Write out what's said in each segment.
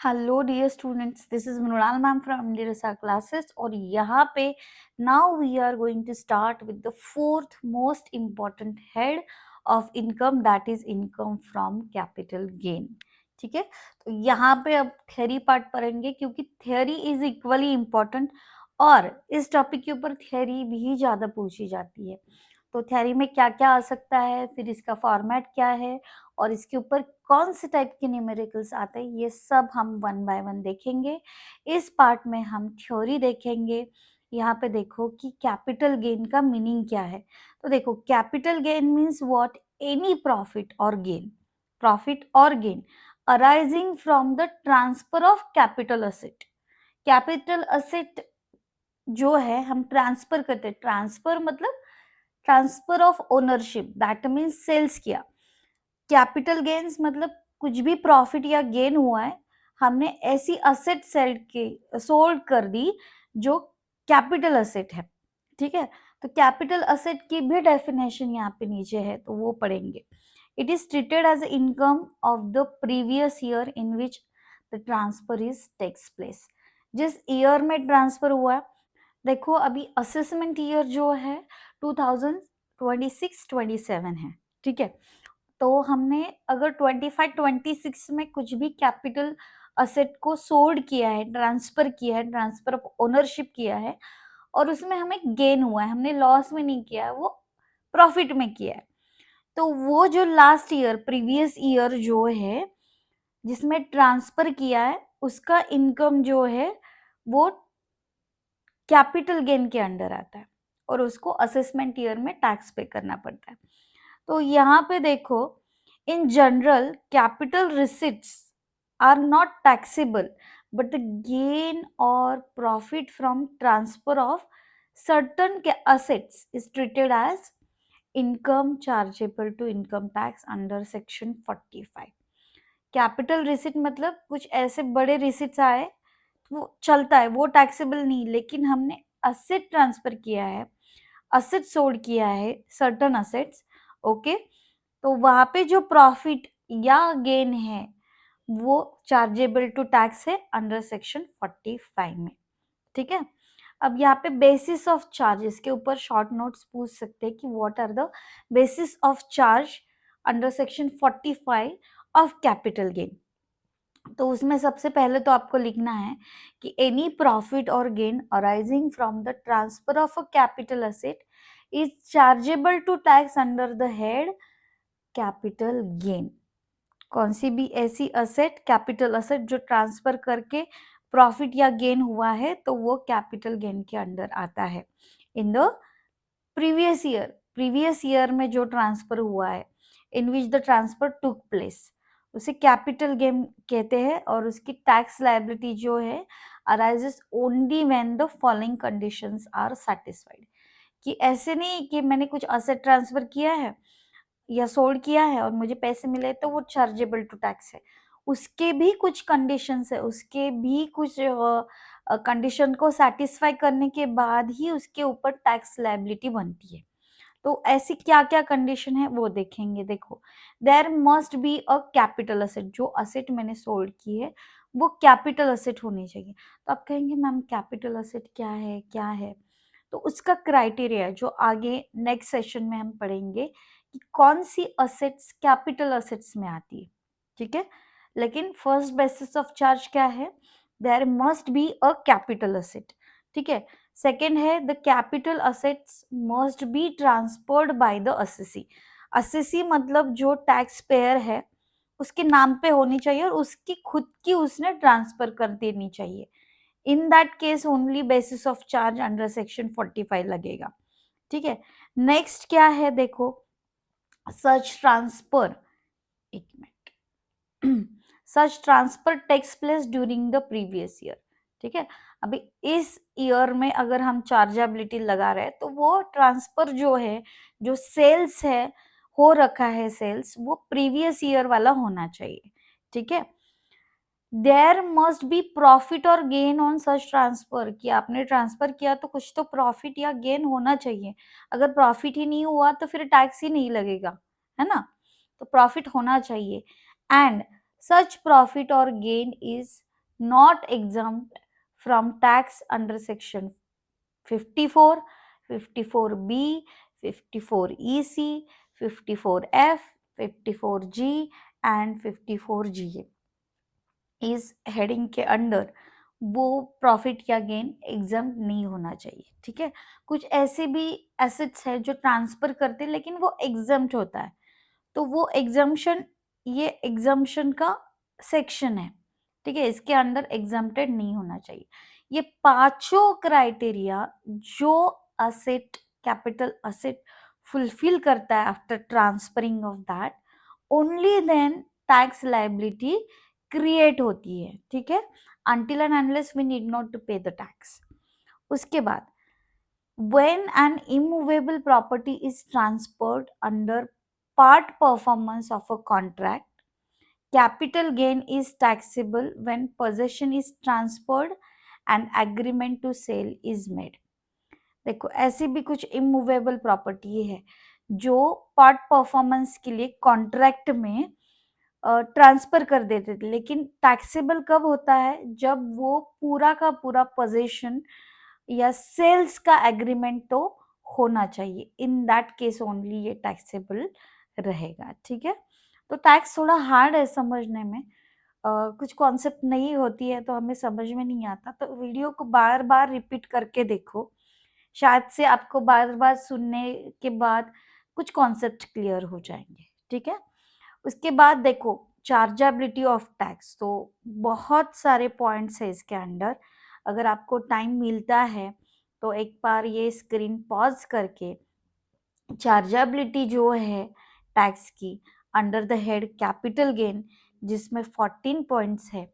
Hello dear students, this is Mrinal ma'am from इंडियसा classes. और यहाँ पे now we are going to start with the fourth most important head of income, that is income from capital gain. ठीक है, तो यहाँ पे अब थ्योरी पार्ट पढ़ेंगे क्योंकि थ्योरी इज इक्वली इम्पॉर्टेंट और इस टॉपिक के ऊपर थ्योरी भी ज़्यादा पूछी जाती है। तो थ्योरी में क्या क्या आ सकता है, फिर इसका फॉर्मेट क्या है और इसके ऊपर कौन से टाइप के न्यूमेरिकल्स आते हैं, ये सब हम वन बाय वन देखेंगे। इस पार्ट में हम थ्योरी देखेंगे। यहाँ पे देखो कि कैपिटल गेन का मीनिंग क्या है। तो देखो, capital gain means what, any profit और gain arising from the transfer of capital asset. Capital asset जो है हम ट्रांसफर करते हैं, ट्रांसफर मतलब transfer of ownership, that means sales किया। कैपिटल गेन्स मतलब कुछ भी प्रॉफिट या गेन हुआ है, हमने ऐसी असेट सोल्ड कर दी जो कैपिटल असेट है। ठीक है, तो कैपिटल असेट की भी डेफिनेशन यहाँ पे नीचे है, तो वो पढ़ेंगे। It is treated as income of the previous year in which the transfer is takes place. जिस ईयर में ट्रांसफर हुआ है, देखो अभी असेसमेंट ईयर जो है 2026-27 है। ठीक है, तो हमने अगर 25-26 में कुछ भी कैपिटल असेट को सोल्ड किया है, ट्रांसफर ऑफ ओनरशिप किया है और उसमें हमें गेन हुआ है, हमने लॉस में नहीं किया है, वो प्रॉफिट में किया है, तो वो जो लास्ट ईयर प्रीवियस ईयर जो है जिसमें ट्रांसफर किया है, उसका इनकम जो है वो कैपिटल गेन के अंडर आता है और उसको असेसमेंट ईयर में टैक्स पे करना पड़ता है। तो यहाँ पे देखो, in general capital receipts are not taxable but the gain or profit from transfer of certain assets is treated as income chargeable to income tax under section 45। Capital receipt मतलब कुछ ऐसे बड़े रिसिट्स आए, वो चलता है, वो टैक्सेबल नहीं, लेकिन हमने असेट ट्रांसफर किया है, असेट सोल्ड किया है, सर्टन असेट्स, ओके, तो वहां पे जो प्रॉफिट या गेन है वो चार्जेबल टू टैक्स है अंडर सेक्शन 45 में। ठीक है, अब यहाँ पे बेसिस ऑफ चार्जेस के ऊपर शॉर्ट नोट्स पूछ सकते हैं कि what are the basis of charge under section 45 of capital gain. तो उसमें सबसे पहले तो आपको लिखना है कि एनी प्रॉफिट और gain arising from the transfer of a capital asset is chargeable to tax under the head capital gain. कौन सी भी ऐसी असेट, कैपिटल असेट जो ट्रांसफर करके प्रॉफिट या गेन हुआ है, तो वो कैपिटल गेन के अंडर आता है। इन द प्रीवियस ईयर में जो ट्रांसफर हुआ है, in which the transfer took place, उसे कैपिटल गेन कहते हैं और उसकी टैक्स लायबिलिटी जो है arises only when the following conditions are satisfied. कि ऐसे नहीं कि मैंने कुछ असेट ट्रांसफर किया है या सोल्ड किया है और मुझे पैसे मिले तो वो चार्जेबल टू टैक्स है, उसके भी कुछ कंडीशंस है, उसके भी कुछ कंडीशन को सेटिस्फाई करने के बाद ही उसके ऊपर टैक्स लायबिलिटी बनती है। तो ऐसी क्या क्या कंडीशन है वो देखेंगे। देखो, there must be a capital asset, जो असेट मैंने सोल्ड की है वो कैपिटल असेट होनी चाहिए। तो आप कहेंगे मैम कैपिटल असेट क्या है, तो उसका क्राइटेरिया जो आगे नेक्स्ट सेशन में हम पढ़ेंगे कि कौन सी असेट्स कैपिटल असेट्स में आती है। ठीक है, लेकिन फर्स्ट बेसिस ऑफ चार्ज क्या है, there must be a capital asset. ठीक है, सेकेंड है the capital assets must be transferred by the assessee. Assessee मतलब जो टैक्स पेयर है उसके नाम पे होनी चाहिए और उसकी खुद की उसने ट्रांसफर कर देनी चाहिए। In that case only basis of charge under section 45 लगेगा। ठीक है, नेक्स्ट क्या है देखो, सच ट्रांसफर, एक minute, such transfer takes place during the previous year. ठीक है, अभी इस ईयर में अगर हम चार्जेबिलिटी लगा रहे हैं तो वो ट्रांसफर जो है, जो सेल्स है, हो रखा है सेल्स, वो प्रीवियस ईयर वाला होना चाहिए। ठीक है, देयर मस्ट बी प्रॉफिट और गेन ऑन सच ट्रांसफर, कि आपने ट्रांसफर किया तो कुछ तो प्रॉफिट या गेन होना चाहिए। अगर प्रॉफिट ही नहीं हुआ तो फिर टैक्स ही नहीं लगेगा, है ना, तो प्रॉफिट होना चाहिए। एंड सच प्रॉफिट और gain is not exempt from tax under section 54, 54B, 54EC, 54F, 54G and 54GA इस हेडिंग के अंडर वो प्रॉफिट या गेन एग्जाम नहीं होना चाहिए। ठीक है, कुछ ऐसे भी एसेट्स है जो ट्रांसफर करते हैं लेकिन वो एग्जाम्प्ट होता है, तो वो एग्जाम्पशन, ये एग्जाम्पशन का सेक्शन है। ठीक है, इसके अंदर एग्जाम्प्टेड नहीं होना चाहिए। ये पांचों क्राइटेरिया जो असेट, कैपिटल असेट फुलफिल करता है after transferring of that, only then tax liability create होती है। ठीक है, until and unless we need not to pay the tax. उसके बाद when an immovable property is transferred under part performance of a contract, capital gain is taxable when possession is transferred and agreement to sale is made. देखो ऐसी भी कुछ immovable property है जो part performance के लिए कॉन्ट्रैक्ट में transfer कर देते थे, लेकिन टैक्सेबल कब होता है, जब वो पूरा का पूरा पोजीशन या सेल्स का एग्रीमेंट तो होना चाहिए। इन दैट केस ओनली ये टैक्सेबल रहेगा। ठीक है, तो टैक्स थोड़ा हार्ड है समझने में, कुछ कॉन्सेप्ट नहीं होती है तो हमें समझ में नहीं आता, तो वीडियो को बार बार रिपीट करके देखो, शायद से आपको बार बार सुनने के बाद कुछ कॉन्सेप्ट क्लियर हो जाएंगे। ठीक है, उसके बाद देखो चार्जेबिलिटी ऑफ टैक्स, तो बहुत सारे पॉइंट्स है इसके अंडर। अगर आपको टाइम मिलता है तो एक बार ये स्क्रीन पॉज करके चार्जेबिलिटी जो है टैक्स की under the head capital gain, जिसमें 14 पॉइंट्स है।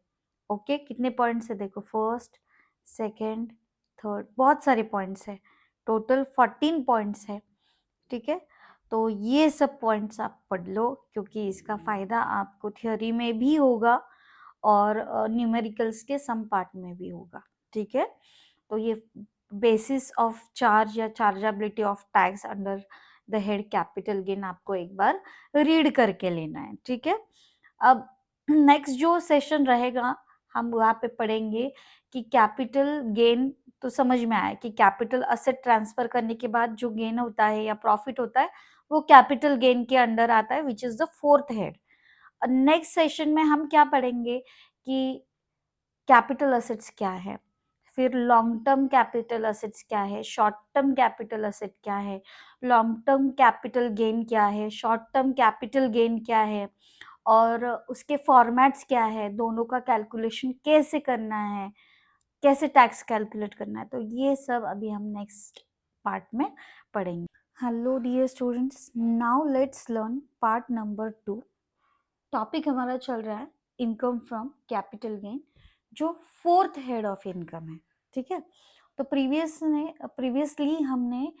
ओके, कितने पॉइंट्स है देखो, फर्स्ट, सेकंड, थर्ड, बहुत सारे पॉइंट्स है, टोटल 14 पॉइंट्स है। ठीक है, तो ये सब पॉइंट्स आप पढ़ लो क्योंकि इसका फायदा आपको थियोरी में भी होगा और न्यूमेरिकल्स के सम पार्ट में भी होगा। ठीक है, तो ये बेसिस ऑफ चार्ज या chargeability of tax under the head capital gain आपको एक बार रीड करके लेना है। ठीक है, अब नेक्स्ट जो सेशन रहेगा हम वहाँ पे पढ़ेंगे कि कैपिटल गेन, तो समझ में आया कि कैपिटल असेट ट्रांसफर करने के बाद जो गेन होता है या प्रॉफिट होता है वो कैपिटल गेन के अंडर आता है, which is the fourth head. Next session में हम क्या पढ़ेंगे कि कैपिटल असेट्स क्या है, फिर लॉन्ग टर्म कैपिटल असेट्स क्या है, शॉर्ट टर्म कैपिटल असेट क्या है, लॉन्ग टर्म कैपिटल गेन क्या है, शॉर्ट टर्म कैपिटल गेन क्या है, और उसके फॉर्मेट्स क्या है, दोनों का कैलकुलेशन कैसे करना है, कैसे टैक्स कैलकुलेट करना है, तो ये सब अभी हम नेक्स्ट पार्ट में पढ़ेंगे। Hello dear students, now let's learn part number 2। Topic हमारा चल रहा है इनकम फ्रॉम कैपिटल गेन, जो फोर्थ हेड ऑफ इनकम है। ठीक है, तो प्रीवियसली हमने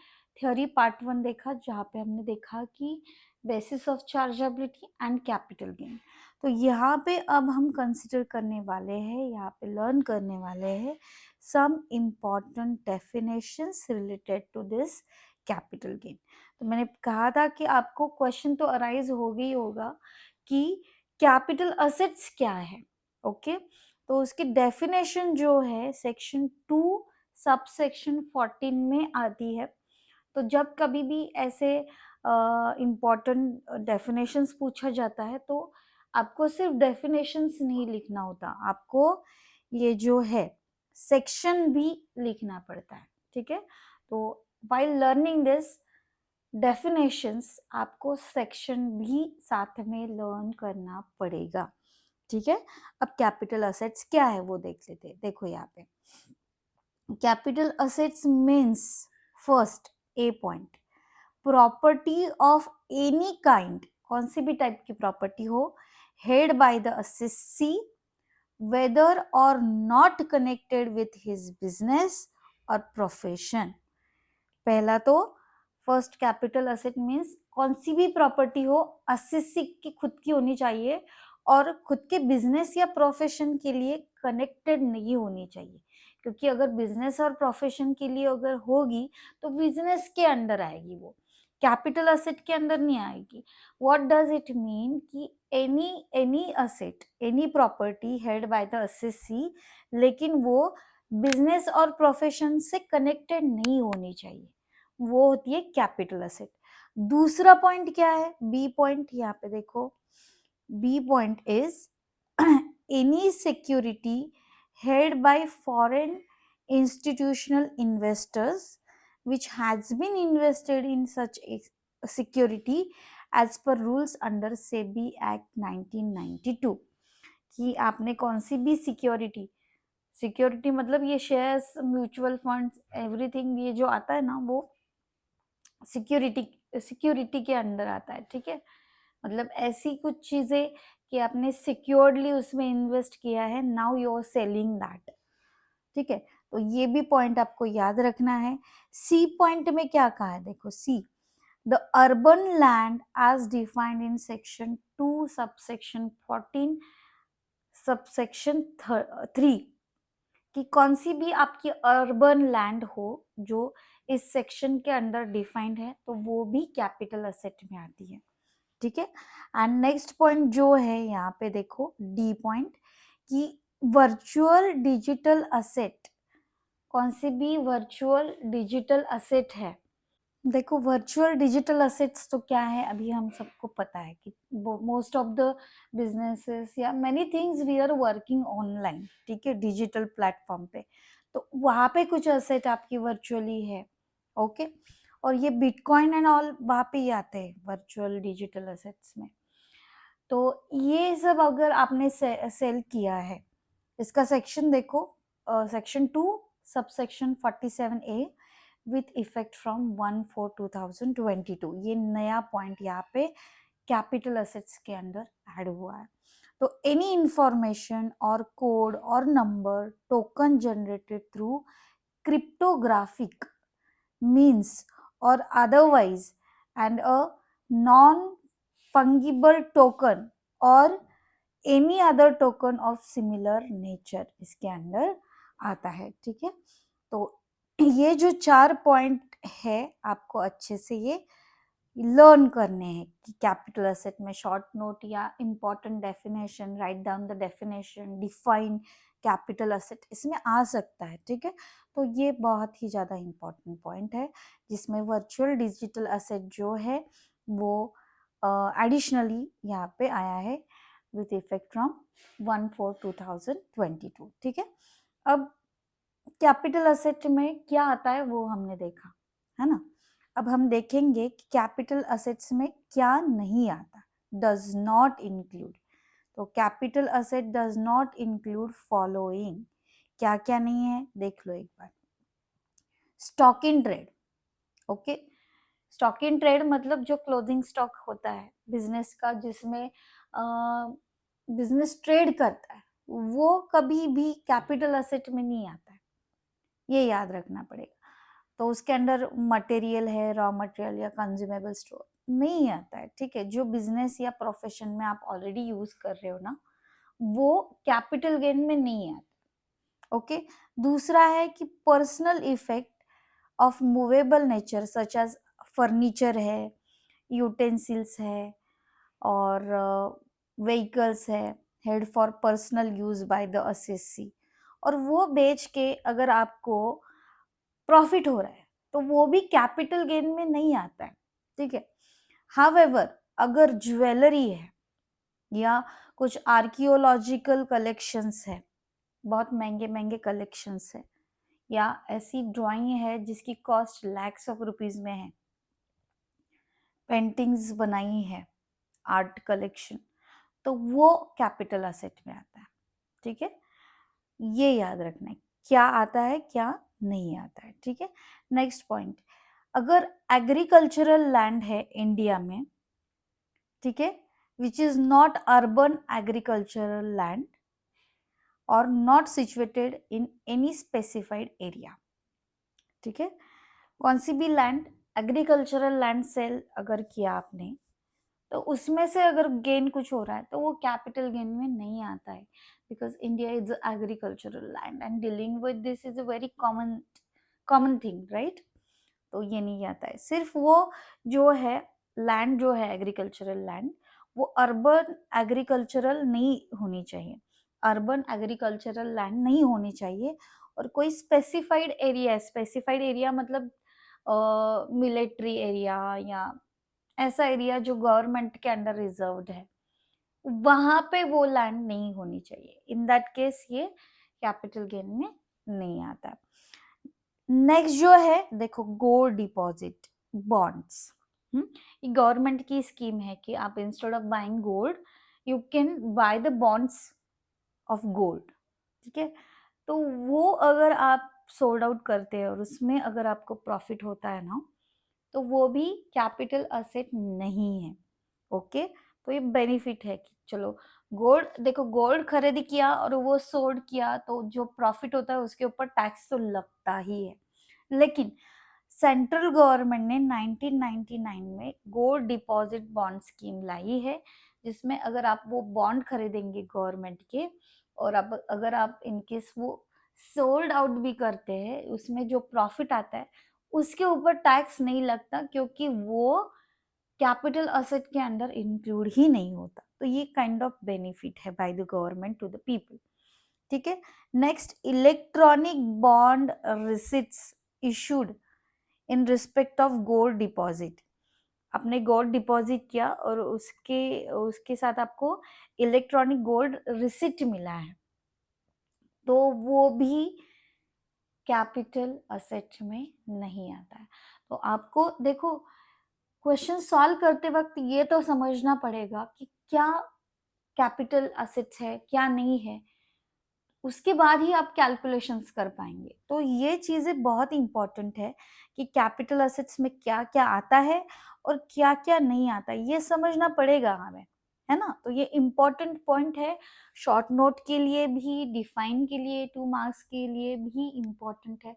थ्योरी पार्ट 1 देखा जहाँ पे हमने देखा कि basis of chargeability and capital gain. तो यहाँ पे अब हम कंसिडर करने वाले हैं, यहाँ पे लर्न करने वाले हैं some important definitions related to this capital gain. तो मैंने कहा था कि आपको क्वेश्चन तो अराइज हो गई होगा कि कैपिटल असेट्स क्या है। ओके, तो उसकी डेफिनेशन जो है सेक्शन 2 सब सेक्शन 14 में आती है। तो जब कभी भी ऐसे इम्पोर्टेंट डेफिनेशंस पूछा जाता है तो आपको सिर्फ डेफिनेशंस नहीं लिखना होता, आपको ये जो है सेक्शन भी लिखना पड़ता है। ठीक है, तो while लर्निंग दिस डेफिनेशंस आपको सेक्शन भी साथ में लर्न करना पड़ेगा। ठीक है, अब कैपिटल असेट्स क्या है वो देख लेते हैं। देखो यहाँ पे capital assets means, first a point, property of any kind, कौन सी भी टाइप की प्रॉपर्टी हो, held by the assessee whether or not connected with his business or profession. पहला तो फर्स्ट कैपिटल असेट मीन्स कौन सी भी प्रॉपर्टी हो असेसी की खुद की होनी चाहिए और खुद के बिजनेस या प्रोफेशन के लिए कनेक्टेड नहीं होनी चाहिए, क्योंकि अगर बिजनेस और प्रोफेशन के लिए अगर होगी तो बिजनेस के अंडर आएगी वो, कैपिटल असेट के अंदर नहीं आएगी। व्हाट डज इट मीन कि any asset, any property held by the SSC, लेकिन वो बिजनेस और प्रोफेशन से कनेक्टेड नहीं होनी चाहिए, वो होती है कैपिटल असेट। दूसरा पॉइंट क्या है, बी पॉइंट, यहाँ पे देखो, B point is any security held by foreign institutional investors which has been invested in such a security as per rules under SEBI Act 1992, कि आपने कौन सी भी सिक्योरिटी, सिक्योरिटी मतलब ये शेयर्स, म्यूचुअल फंड्स, एवरीथिंग, ये जो आता है ना वो सिक्योरिटी के अंडर आता है, ठीक है। मतलब ऐसी कुछ चीजें कि आपने सिक्योर्डली उसमें इन्वेस्ट किया है, now you are selling that, ठीक है। तो ये भी पॉइंट आपको याद रखना है। सी पॉइंट में क्या कहा है, देखो C, the urban land as defined in section 2 subsection 14 subsection 3, कि कौन सी भी आपकी अर्बन लैंड हो जो इस सेक्शन के अंदर डिफाइंड है, तो वो भी कैपिटल असेट में आती है, ठीक है। एंड नेक्स्ट पॉइंट जो है यहाँ पे देखो, डी पॉइंट, कि वर्चुअल डिजिटल असेट, कौन सी भी वर्चुअल डिजिटल असेट है। देखो वर्चुअल डिजिटल असेट्स तो क्या है, अभी हम सबको पता है कि मोस्ट ऑफ द बिजनेसेस या many things we are working online, ठीक है, डिजिटल प्लेटफॉर्म पे, तो वहां पे कुछ असेट आपकी वर्चुअली है, ओके। और ये बिटकॉइन एंड ऑल वहां पे ही आते हैं वर्चुअल डिजिटल असेट्स में। तो ये सब अगर आपने सेल किया है, इसका सेक्शन देखो, section 2 subsection 47A with effect from 1/4/2022, ये नया पॉइंट यहाँ पे कैपिटल असेट्स के अंदर ऐड हुआ है। तो एनी इंफॉर्मेशन और कोड और number token generated through cryptographic means or otherwise and a non-fungible token or any other token of similar nature इसके अंदर आता है, ठीक है। तो ये जो 4 पॉइंट है आपको अच्छे से ये लर्न करने हैं कि कैपिटल असेट में शॉर्ट नोट या important definition, write down the definition, define capital asset इसमें आ सकता है, ठीक है। तो ये बहुत ही ज़्यादा इम्पोर्टेंट पॉइंट है जिसमें वर्चुअल डिजिटल असेट जो है वो एडिशनली यहाँ पे आया है विथ इफेक्ट फ्रॉम 1/4/2022, ठीक है। अब कैपिटल असेट में क्या आता है वो हमने देखा है ना। अब हम देखेंगे कि कैपिटल असेट्स में क्या नहीं आता, डज नॉट इंक्लूड। तो capital asset does not include following, क्या क्या नहीं है देख लो एक बार। Stock in trade, okay, stock in trade मतलब जो क्लोथिंग स्टॉक होता है बिजनेस का, जिसमें बिजनेस ट्रेड करता है, वो कभी भी कैपिटल असेट में नहीं आता है, ये याद रखना पड़ेगा। तो उसके अंदर मटेरियल है, रॉ मटेरियल या कंज्यूमेबल स्टोर नहीं आता है, ठीक है। जो बिजनेस या प्रोफेशन में आप ऑलरेडी यूज कर रहे हो ना, वो कैपिटल गेन में नहीं आता, ओके। दूसरा है कि personal effect of movable nature such as furniture है, यूटेंसिल्स है और व्हीकल्स है, held for personal use by the SSC, और वो बेच के अगर आपको प्रॉफिट हो रहा है तो वो भी कैपिटल गेन में नहीं आता है, ठीक है। हाउएवर अगर ज्वेलरी है या कुछ आर्कियोलॉजिकल कलेक्शंस है, बहुत महंगे महंगे कलेक्शंस है, या ऐसी ड्राइंग है जिसकी कॉस्ट लैक्स ऑफ रुपीज में है, पेंटिंग्स बनाई है, आर्ट कलेक्शन, तो वो कैपिटल असेट में आता है, ठीक है। ये याद रखना है क्या आता है क्या नहीं आता है, ठीक है। नेक्स्ट पॉइंट, अगर एग्रीकल्चरल लैंड है इंडिया में, ठीक है, which is not urban agricultural land or not situated in any specified area, ठीक है। कौन सी भी लैंड, एग्रीकल्चरल लैंड सेल अगर किया आपने, तो उसमें से अगर गेन कुछ हो रहा है तो वो कैपिटल गेन में नहीं आता है, because India is agricultural land and dealing with this is a very common thing, right. तो ये नहीं आता है। सिर्फ वो जो है लैंड जो है एग्रीकल्चरल लैंड, वो अर्बन एग्रीकल्चरल नहीं होनी चाहिए, अर्बन एग्रीकल्चरल लैंड नहीं होनी चाहिए। और कोई स्पेसिफाइड एरिया मतलब मिलिट्री एरिया या ऐसा एरिया जो गवर्नमेंट के अंडर रिजर्व्ड है, वहां पे वो लैंड नहीं होनी चाहिए। इन दैट केस ये कैपिटल गेन में नहीं आता। नेक्स्ट जो है देखो, गोल्ड डिपॉजिट बॉन्ड्स। ये गवर्नमेंट की स्कीम है कि आप instead of buying gold you can by the bonds of gold. ठीक है, तो वो अगर आप सोल्ड आउट करते हैं और उसमें अगर आपको प्रॉफिट होता है ना, तो वो भी कैपिटल असेट नहीं है। ओके, तो ये बेनिफिट है कि चलो गोल्ड, देखो गोल्ड खरीदी किया और वो सोल्ड किया तो जो प्रॉफिट होता है उसके ऊपर टैक्स तो लगता ही है। लेकिन सेंट्रल गवर्नमेंट ने 1999 में गोल्ड डिपॉजिट बॉन्ड स्कीम लाई है, जिसमें अगर आप वो बॉन्ड खरीदेंगे गवर्नमेंट के और अब अगर आप इनकेस वो सोल्ड आउट भी करते हैं, उसमें जो प्रॉफिट आता है उसके ऊपर टैक्स नहीं लगता, क्योंकि वो कैपिटल असेट के अंदर इंक्लूड ही नहीं होता। तो ये काइंड ऑफ बेनिफिट है by the government to the people. ठीक है, next electronic bond receipts issued in respect of gold deposit. आपने गोल्ड डिपॉजिट किया और उसके उसके साथ आपको इलेक्ट्रॉनिक गोल्ड रिसिट मिला है, तो वो भी कैपिटल असेट में नहीं आता है। तो आपको देखो क्वेश्चन सॉल्व करते वक्त ये तो समझना पड़ेगा कि क्या कैपिटल असेट्स है क्या नहीं है, उसके बाद ही आप कैलकुलेशंस कर पाएंगे। तो ये चीजें बहुत इंपॉर्टेंट है कि कैपिटल असेट्स में क्या क्या आता है और क्या क्या नहीं आता, ये समझना पड़ेगा हमें, है ना। तो ये इम्पोर्टेंट पॉइंट है, शॉर्ट नोट के लिए भी, डिफाइन के लिए, 2 मार्क्स के लिए भी इम्पोर्टेंट है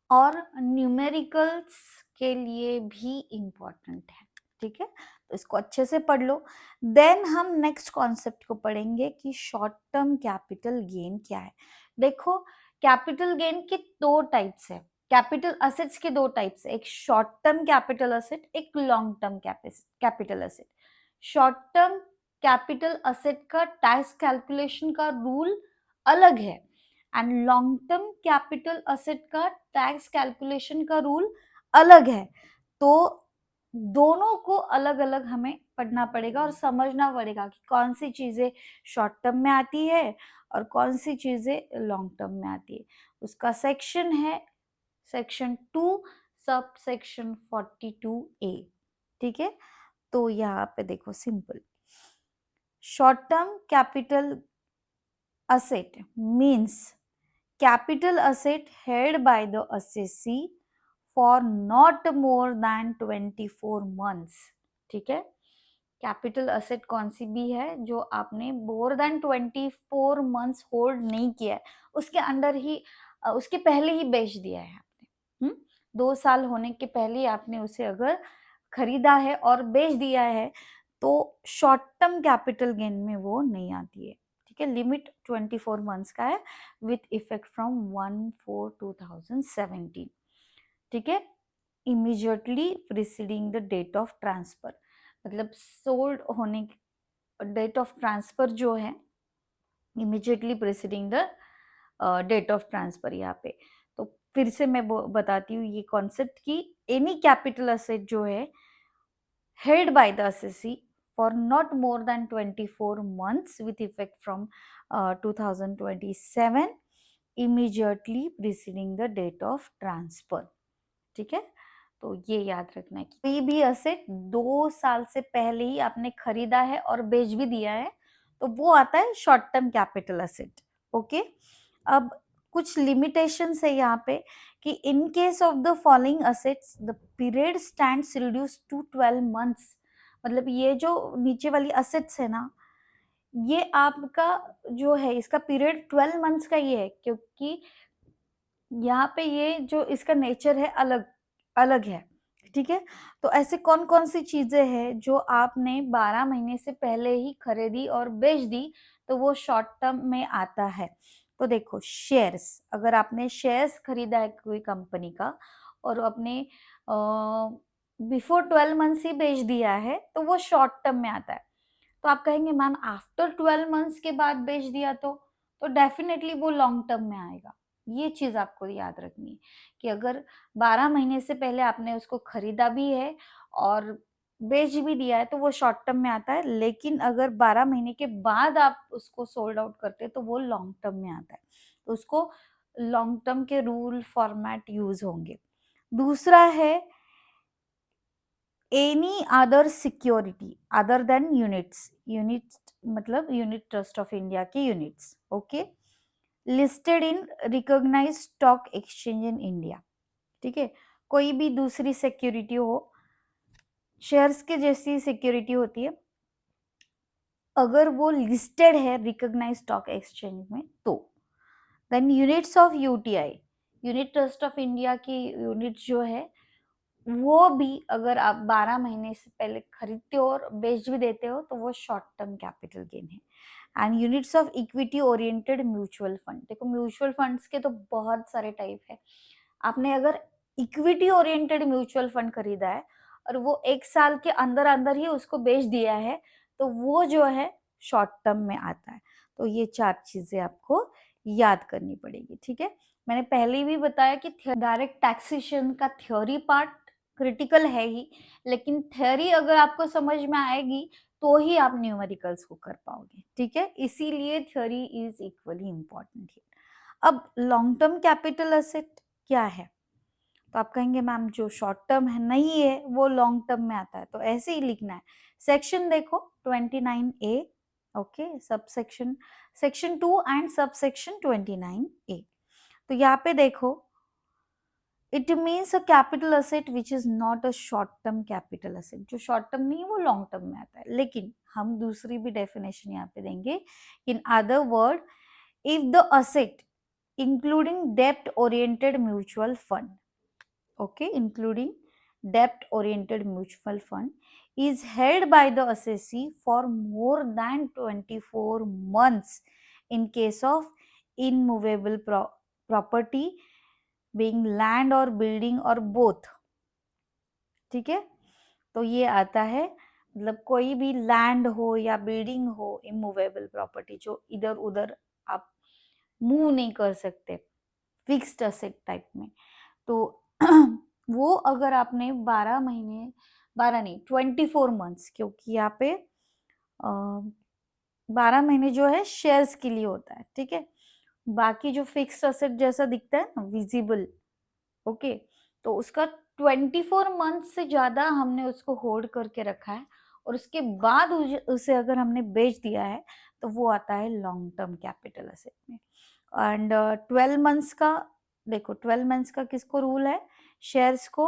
और न्यूमेरिकल्स के लिए भी इम्पोर्टेंट है। ठीक है, तो इसको अच्छे से पढ़ लो। देन हम नेक्स्ट कॉन्सेप्ट को पढ़ेंगे कि शॉर्ट टर्म कैपिटल गेन क्या है। देखो कैपिटल गेन के 2 टाइप्स है, कैपिटल असेट्स के 2 टाइप्स है, एक शॉर्ट टर्म कैपिटल असेट, एक long term capital asset. Short term capital asset का टैक्स कैलकुलेशन का रूल अलग है and long term capital asset का टैक्स कैलकुलेशन का रूल अलग है। तो दोनों को अलग अलग हमें पढ़ना पड़ेगा और समझना पड़ेगा कि कौन सी चीजें शॉर्ट टर्म में आती है और कौन सी चीजें लॉन्ग टर्म में आती है। उसका सेक्शन है सेक्शन 2 सब सेक्शन 42A। ठीक है, तो यहाँ पे देखो simple, short term capital asset means capital asset held by the assessee for not more than 24 months। ठीक है, कैपिटल असेट कौन सी भी है जो आपने मोर देन 24 मंथ्स होल्ड नहीं किया है, उसके अंडर ही उसके पहले ही बेच दिया है आपने, 2 साल होने के पहले ही आपने उसे अगर खरीदा है और बेच दिया है, तो शॉर्ट टर्म कैपिटल गेन में वो नहीं आती है। ठीक है, लिमिट 24 मंथ्स का है विथ इफेक्ट फ्रॉम 1/4/2017। ठीक है, immediately preceding the date of transfer, मतलब सोल्ड होने डेट ऑफ ट्रांसफर जो है immediately preceding the date of transfer. यहाँ पे तो फिर से मैं बताती हूँ ये कॉन्सेप्ट कि एनी कैपिटल असेट जो है held by the assessee for not more than 24 months with effect from 2027 immediately preceding the date of transfer। ठीक है, तो ये याद रखना है कि कोई भी असेट 2 साल से पहले ही आपने खरीदा है और बेच भी दिया है, तो वो आता है short term capital asset. Okay, अब कुछ लिमिटेशंस है यहाँ पे कि in case of the following assets the period stands reduce to 12 months. मतलब ये जो नीचे वाली असेट्स है ना, ये आपका जो है इसका पीरियड 12 मंथ्स का ही है, क्योंकि यहाँ पे ये जो इसका नेचर है अलग अलग है। ठीक है, तो ऐसे कौन कौन सी चीजें हैं जो आपने 12 महीने से पहले ही खरीदी और बेच दी, तो वो शॉर्ट टर्म में आता है। तो देखो शेयर्स, अगर आपने शेयर्स खरीदा है कोई कंपनी का और अपने बिफोर 12 मंथ्स ही बेच दिया है तो वो शॉर्ट टर्म में आता है। तो आप कहेंगे मैम आफ्टर 12 मंथ्स के बाद बेच दिया तो डेफिनेटली वो लॉन्ग टर्म में आएगा। ये चीज़ आपको याद रखनी है कि अगर 12 महीने से पहले आपने उसको खरीदा भी है और बेच भी दिया है तो वो शॉर्ट टर्म में आता है, लेकिन अगर 12 महीने के बाद आप उसको सोल्ड आउट करते हैं तो वो लॉन्ग टर्म में आता है। तो उसको लॉन्ग टर्म के रूल फॉर्मेट यूज़ होंगे। दूसरा है any other security other than units. Units मतलब यूनिट ट्रस्ट ऑफ इंडिया के units, okay, listed in recognised stock exchange in India. ठीक है, कोई भी दूसरी सिक्योरिटी हो, शेयर्स के जैसी सिक्योरिटी होती है, अगर वो लिस्टेड है रिकॉग्नाइज्ड स्टॉक एक्सचेंज में तो then units of UTI, unit trust of India की यूनिट जो है वो भी अगर आप 12 महीने से पहले खरीदते हो और बेच भी देते हो तो वो शॉर्ट टर्म कैपिटल गेन है। And units of equity oriented mutual fund, देखो म्यूचुअल फंड्स के तो बहुत सारे टाइप है। आपने अगर इक्विटी ओरिएंटेड म्यूचुअल फंड खरीदा है और वो 1 साल के अंदर अंदर ही उसको बेच दिया है तो वो जो है शॉर्ट टर्म में आता है। तो ये 4 चीजें आपको याद करनी पड़ेगी। ठीक है, मैंने पहले भी बताया कि डायरेक्ट टैक्सेशन का थ्योरी पार्ट क्रिटिकल है ही, लेकिन थ्योरी अगर आपको समझ में आएगी तो ही आप न्यूमेरिकल्स को कर पाओगे। ठीक है, इसीलिए थ्योरी इज इक्वली इम्पोर्टेंट है। अब लॉन्ग टर्म कैपिटल एसेट क्या है? तो आप कहेंगे मैम जो शॉर्ट टर्म है नहीं है वो लॉन्ग टर्म में आता है, तो ऐसे ही लिखना है। सेक्शन देखो 29A, okay, sub section 2 and sub section 29A। तो यहाँ पे देखो it means a capital asset which is not a short term capital asset. जो शॉर्ट टर्म नहीं है वो लॉन्ग टर्म में आता है, लेकिन हम दूसरी भी डेफिनेशन यहाँ पे देंगे। In other word, if the asset including डेप्ट oriented mutual fund, okay, including debt oriented mutual fund is held by the assessee for more than 24 months in case of immovable property being land or building or both। ठीक है, तो ये आता है मतलब कोई भी लैंड हो या बिल्डिंग हो, इमूवेबल प्रॉपर्टी जो इधर उधर आप मूव नहीं कर सकते, फिक्स्ड असेट टाइप में, तो वो अगर आपने 12 महीने, 12 नहीं 24 मंथ्स, क्योंकि यहाँ पे 12 महीने जो है शेयर्स के लिए होता है। ठीक है, बाकी जो फिक्स्ड असेट जैसा दिखता है ना विजिबल, ओके, तो उसका 24 मंथ से ज्यादा हमने उसको होल्ड करके रखा है और उसके बाद उसे अगर हमने बेच दिया है तो वो आता है लॉन्ग टर्म कैपिटल असेट में। एंड 12 मंथ्स का देखो, 12 मंथ्स का किसको रूल है? शेयर्स को,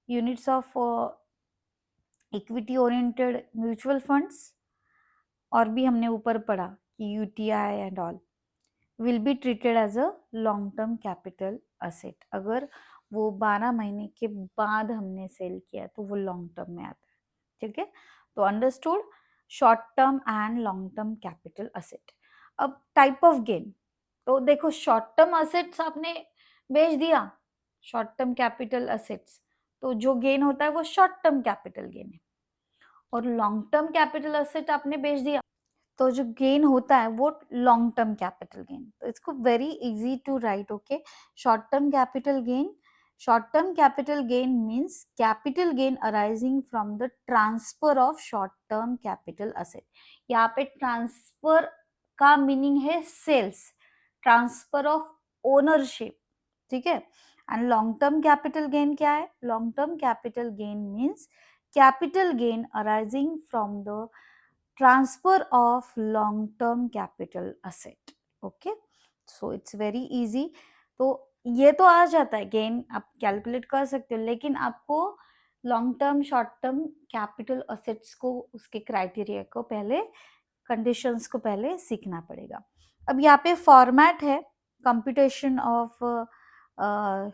units of equity oriented mutual funds, और भी हमने ऊपर पढ़ा कि UTI and all will be treated as a long term capital asset. अगर वो 12 महीने के बाद हमने सेल किया तो वो लॉन्ग टर्म में आता है। ठीक है, तो understood short term and long term capital asset. अब टाइप ऑफ गेन, तो देखो शॉर्ट टर्म असेट्स आपने बेच दिया, शॉर्ट टर्म कैपिटल असेट्स, तो जो गेन होता है वो शॉर्ट टर्म कैपिटल गेन है। और लॉन्ग टर्म कैपिटल असेट आपने बेच दिया तो जो गेन होता है वो लॉन्ग टर्म कैपिटल गेन। तो इसको very easy to write, okay, short term capital gain, short term capital gain means capital gain arising from the transfer of short term capital asset. यहाँ पे ट्रांसफर का meaning है sales, transfer of ownership. ठीक है, and long term capital gain क्या है? Long term capital gain means capital gain arising from the transfer of long term capital asset। Okay, so it's very easy. तो ये तो आ जाता है, गेन आप कैलकुलेट कर सकते हो, लेकिन आपको long term short term capital assets को, उसके क्राइटेरिया को पहले, कंडीशंस को पहले सीखना पड़ेगा। अब यहाँ पे फॉर्मेट है computation of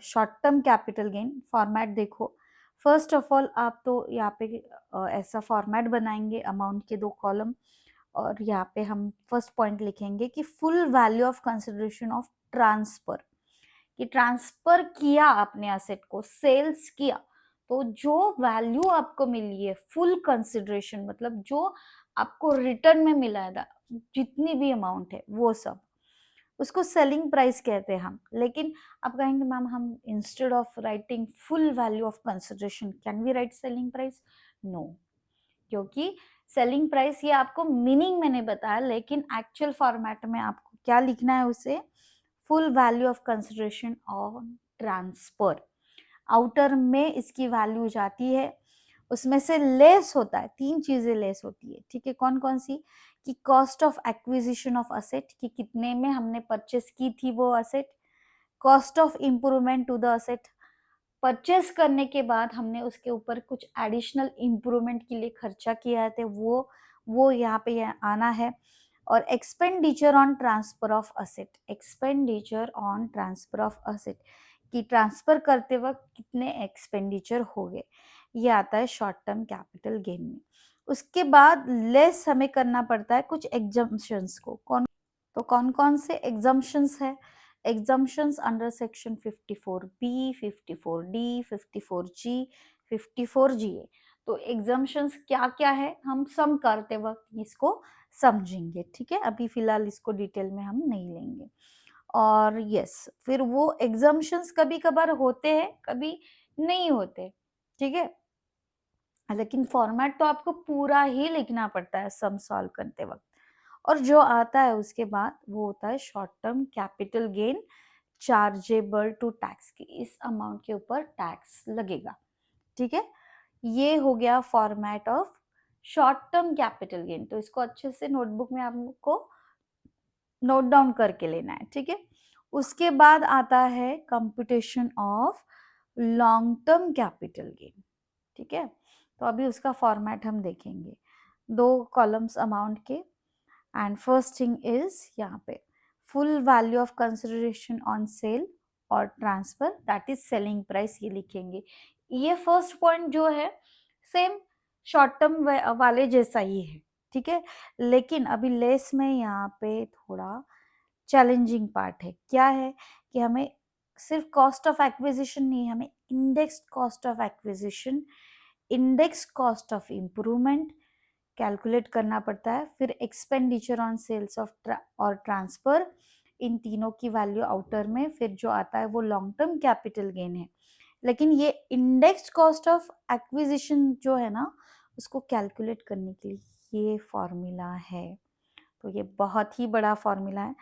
short term capital gain. Format देखो, फर्स्ट ऑफ ऑल आप तो यहाँ पे ऐसा फॉर्मेट बनाएंगे, अमाउंट के 2 कॉलम, और यहाँ पे हम फर्स्ट पॉइंट लिखेंगे कि full value of consideration of transfer, कि ट्रांसफर किया आपने एसेट को, सेल्स किया, तो जो वैल्यू आपको मिली है, फुल कंसिडरेशन मतलब जो आपको रिटर्न में मिला है, जितनी भी अमाउंट है वो सब, उसको सेलिंग प्राइस कहते हैं हम। लेकिन आप कहेंगे मैम हम instead of writing full value of consideration can we write selling price? No, क्योंकि सेलिंग प्राइस ये आपको मीनिंग मैंने बताया, लेकिन एक्चुअल फॉर्मेट में आपको क्या लिखना है उसे, full value of consideration on transfer. Outer में इसकी वैल्यू जाती है, उसमें से लेस होता है, 3 चीजें लेस होती है, ठीक है? कौन कौन सी? कि cost of acquisition of asset, कि कितने में हमने परचेस की थी वो असेट, cost of improvement to the asset, purchase करने के बाद हमने उसके ऊपर कुछ एडिशनल इम्प्रूवमेंट के लिए खर्चा किया है, वो यहाँ पे आना है, और expenditure on transfer of asset, expenditure on transfer of asset, कि ट्रांसफर करते वक्त कितने एक्सपेंडिचर हो गए, ये आता है शॉर्ट टर्म कैपिटल गेन में। उसके बाद लेस हमें करना पड़ता है कुछ एग्जम्पशंस को। कौन कौन से एग्जम्पशंस है? Exemptions under section 54B, 54D, 54G, 54GA। तो एग्जम्पशंस क्या क्या है हम सम करते वक्त इसको समझेंगे, ठीक है? अभी फिलहाल इसको डिटेल में हम नहीं लेंगे। और यस, फिर वो एग्जम्पशंस कभी कभार होते हैं, कभी नहीं होते, ठीक है? लेकिन फॉर्मेट तो आपको पूरा ही लिखना पड़ता है सम सॉल्व करते वक्त। और जो आता है उसके बाद वो होता है short term capital gain chargeable to tax, की इस अमाउंट के ऊपर टैक्स लगेगा, ठीक है? ये हो गया format of short term capital gain. तो इसको अच्छे से नोटबुक में आपको नोट डाउन करके लेना है, ठीक है? उसके बाद आता है computation of long term capital gain, ठीक है? तो अभी उसका फॉर्मेट हम देखेंगे, 2 कॉलम्स अमाउंट के, एंड फर्स्ट थिंग इज यहाँ पे full value of consideration on sale or transfer, that is selling price, ये लिखेंगे। ये फर्स्ट पॉइंट जो है सेम शॉर्ट टर्म वाले जैसा ही है, ठीक है? लेकिन अभी लेस में यहाँ पे थोड़ा चैलेंजिंग पार्ट है। क्या है? कि हमें सिर्फ कॉस्ट ऑफ एक्विजिशन नहीं, हमें index cost of acquisition, index cost of improvement calculate करना पड़ता है, फिर एक्सपेंडिचर ऑन सेल्स ऑफ और ट्रांसफर, इन तीनों की वैल्यू आउटर में, फिर जो आता है वो लॉन्ग टर्म कैपिटल गेन है। लेकिन ये इंडेक्स कॉस्ट ऑफ एक्विजिशन जो है ना, उसको कैलकुलेट करने के लिए ये फॉर्मूला है। तो ये बहुत ही बड़ा फॉर्मूला है।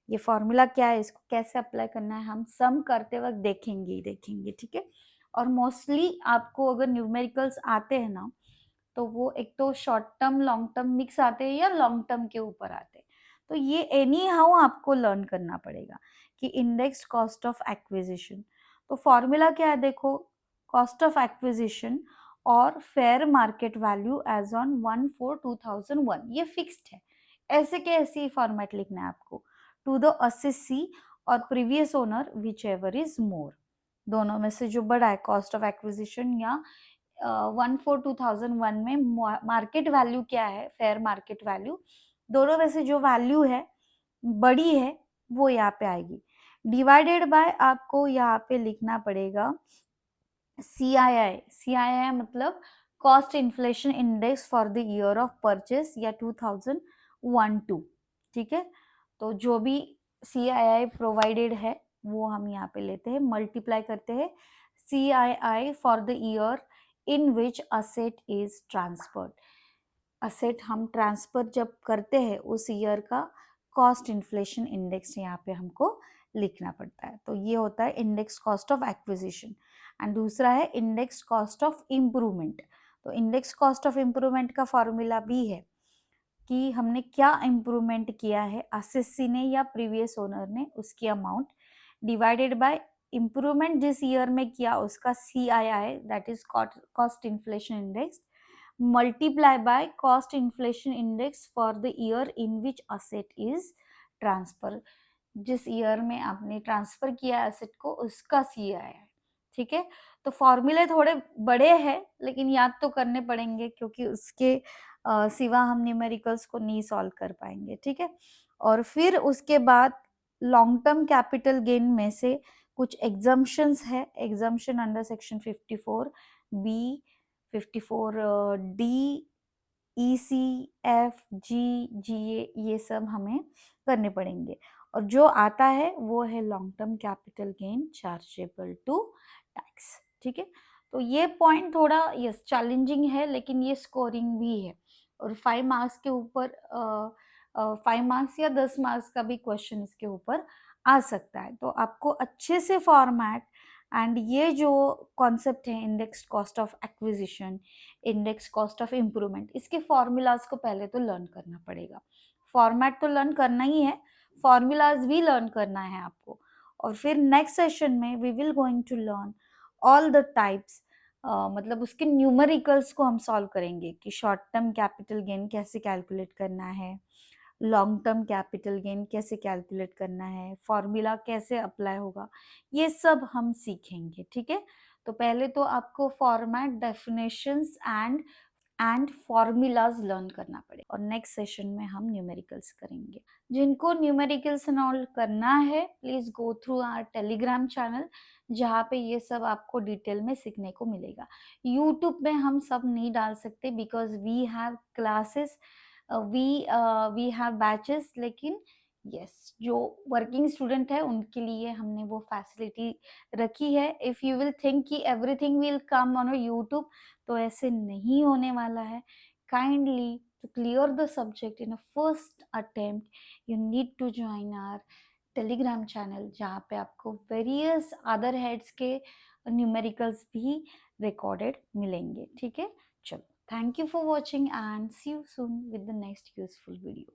ये फॉर्मूला क्या है, इसको कैसे अप्लाई करना है, हम सम करते वक्त देखेंगे ही देखेंगे, ठीक है? और मोस्टली आपको अगर न्यूमेरिकल्स आते हैं ना, तो वो एक तो short term long term mix आते हैं या लॉन्ग टर्म के ऊपर आते हैं। तो ये एनी हाउ आपको लर्न करना पड़ेगा कि इंडेक्स कॉस्ट ऑफ एक्विजिशन। तो फॉर्मूला क्या है देखो, कॉस्ट ऑफ एक्विजिशन और fair market value as on 1/4/2001, ये फिक्स्ड है। ऐसे के ऐसे ही फॉर्मेट लिखना है आपको, टू द असेसी और previous owner which ever is more, दोनों में से जो बड़ा है, कॉस्ट ऑफ एक्विजिशन या 1/4/2001 में मार्केट वैल्यू क्या है, फेयर मार्केट वैल्यू, दोनों में से जो वैल्यू है बड़ी है वो यहाँ पे आएगी, डिवाइडेड बाय आपको यहाँ पे लिखना पड़ेगा CII। CII मतलब cost inflation index for the year of purchase या 2001-2, ठीक है? तो जो भी CII प्रोवाइडेड है वो हम यहाँ पे लेते हैं, मल्टीप्लाई करते हैं CII for the year in which asset is transferred. Asset हम ट्रांसफर जब करते हैं उस ईयर का कॉस्ट इन्फ्लेशन इंडेक्स यहाँ पे हमको लिखना पड़ता है। तो ये होता है index cost of acquisition. And दूसरा है इंडेक्स कॉस्ट ऑफ इम्प्रूवमेंट। तो इंडेक्स कॉस्ट ऑफ इम्प्रूवमेंट का फॉर्मूला भी है कि हमने क्या इम्प्रूवमेंट किया है, असेसी ने या प्रीवियस ओनर ने, उसकी अमाउंट डिवाइडेड बाय इम्प्रूवमेंट जिस ईयर में किया उसका CII, that is cost inflation index, multiply by cost inflation index for the year in which asset is transfer। जिस ईयर में आपने ट्रांसफर किया एसेट को उसका CII है, ठीक है? तो फॉर्मूले थोड़े बड़े हैं लेकिन याद तो करने पड़ेंगे क्योंकि उसके सिवा हम न्यूमेरिकल्स को नहीं सॉल्व कर पाएंगे, ठीक है? और फिर उसके बाद लॉन्ग टर्म कैपिटल गेन में से कुछ एग्जम्पशंस है, exemption under section 54 B, 54 D, E, C, F, G, G, ये सब हमें करने पड़ेंगे। और जो आता है वो है long term capital gain chargeable to tax. ठीक है, तो ये पॉइंट थोड़ा यस चैलेंजिंग है, लेकिन ये स्कोरिंग भी है और 5 मार्क्स के ऊपर 5 मार्क्स या 10 मार्क्स का भी क्वेश्चन इसके ऊपर आ सकता है। तो आपको अच्छे से फॉर्मेट एंड ये जो कॉन्सेप्ट है index cost of acquisition, index cost of improvement, इसके फॉर्मूलाज को पहले तो लर्न करना पड़ेगा। फॉर्मेट तो लर्न करना ही है, फॉर्मूलाज भी लर्न करना है आपको। और फिर नेक्स्ट सेशन में we will going to learn all the types, मतलब उसके न्यूमेरिकल्स को हम सॉल्व करेंगे कि शॉर्ट टर्म कैपिटल गेन कैसे कैलकुलेट करना है, लॉन्ग टर्म कैपिटल गेन कैसे कैलकुलेट करना है, फॉर्मूला कैसे अप्लाई होगा, ये सब हम सीखेंगे। ठीक है, तो पहले तो आपको format, definitions and formulas learn करना पड़ेगा और नेक्स्ट सेशन में हम न्यूमेरिकल्स करेंगे। जिनको न्यूमेरिकल्स एंड ऑल करना है please go through our Telegram channel, जहाँ पे ये सब आपको डिटेल में सीखने को मिलेगा। यूट्यूब में हम सब नहीं डाल सकते because we have classes, we have batches, लेकिन यस जो वर्किंग स्टूडेंट है उनके लिए हमने वो फैसिलिटी रखी है। इफ यू विल थिंक कि everything will come on YouTube, तो ऐसे नहीं होने वाला है। Kindly to clear the subject in a first attempt you need to join our Telegram channel, जहाँ पे आपको वेरियस अदर हेड्स के न्यूमेरिकल्स भी रिकॉर्डेड मिलेंगे। ठीक है, चलो, thank you for watching and see you soon with the next useful video.